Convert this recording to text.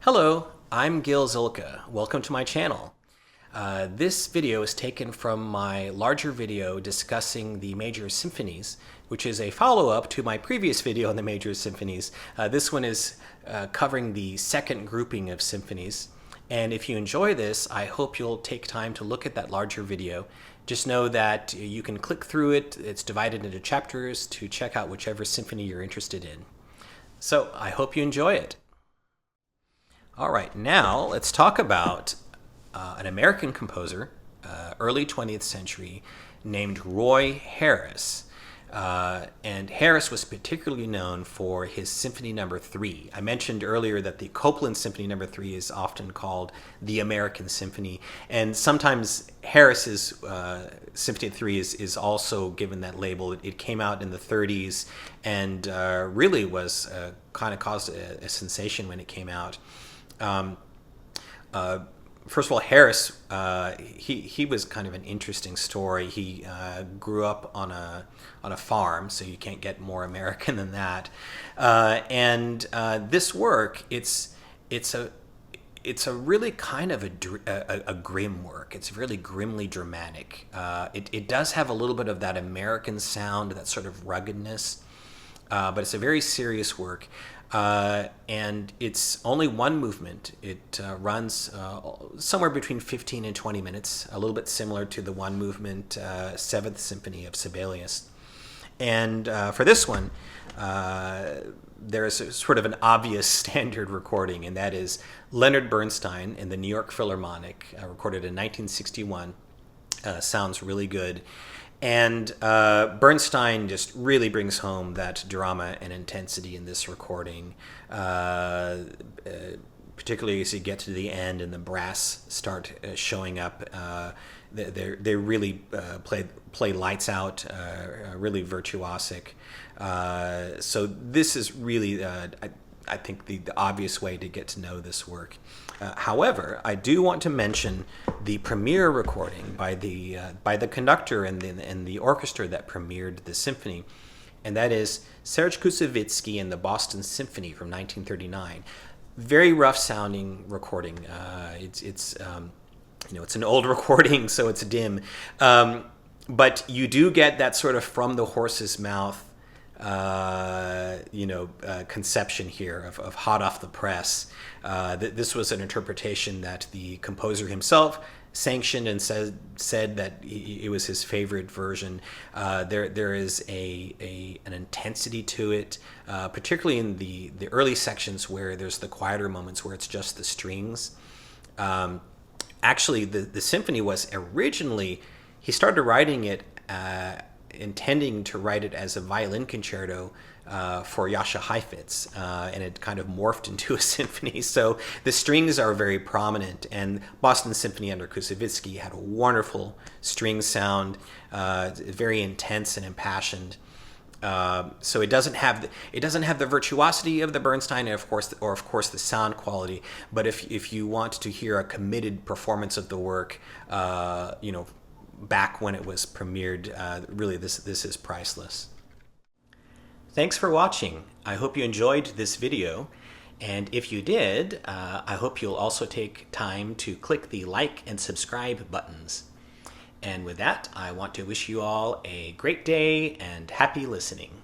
Hello, I'm Gil Zilkha. Welcome to my channel. This video is taken from my larger video discussing the major symphonies, which is a follow-up to my previous video on the major symphonies. This one is covering the second grouping of symphonies. And if you enjoy this, I hope you'll take time to look at that larger video. Just know that you can click through it. It's divided into chapters to check out whichever symphony you're interested in. So I hope you enjoy it. All right, now let's talk about an American composer, early 20th century, named Roy Harris. And Harris was particularly known for his Symphony No. 3. I mentioned earlier that the Copland Symphony No. 3 is often called the American Symphony, and sometimes Harris's Symphony 3 is also given that label. It came out in the 30s and really was kind of caused a sensation when it came out. First of all, Harris, he was kind of an interesting story. He grew up on a farm, so you can't get more American than that. And this work, it's a really kind of a grim work. It's really grimly dramatic. It does have a little bit of that American sound, that sort of ruggedness, but it's a very serious work. And it's only one movement. It runs somewhere between 15 and 20 minutes, a little bit similar to the one movement Seventh Symphony of Sibelius. And for this one, there's sort of an obvious standard recording, and that is Leonard Bernstein in the New York Philharmonic, recorded in 1961. Sounds really good. And Bernstein just really brings home that drama and intensity in this recording, particularly as you get to the end and the brass start showing up. They really play lights out, really virtuosic. So this is really, I think, the obvious way to get to know this work. However, I do want to mention the premiere recording by the conductor and the orchestra that premiered the symphony, and that is Serge Koussevitzky and the Boston Symphony from 1939. Very rough sounding recording. It's an old recording, so it's dim, but you do get that sort of from the horse's mouth conception here of hot off the press. This was an interpretation that the composer himself sanctioned and said that it was his favorite version. There is an intensity to it, particularly in the early sections where there's the quieter moments where it's just the strings. Actually, the symphony was originally, he started writing it intending to write it as a violin concerto for Jascha Heifetz, and it kind of morphed into a symphony. So the strings are very prominent, and Boston Symphony under Koussevitzky had a wonderful string sound, very intense and impassioned. So it doesn't have the virtuosity of the Bernstein, and of course the sound quality. But if you want to hear a committed performance of the work, back when it was premiered, really this is priceless. Thanks for watching. I hope you enjoyed this video, and if you did, I hope you'll also take time to click the like and subscribe buttons. And with that, I want to wish you all a great day and happy listening.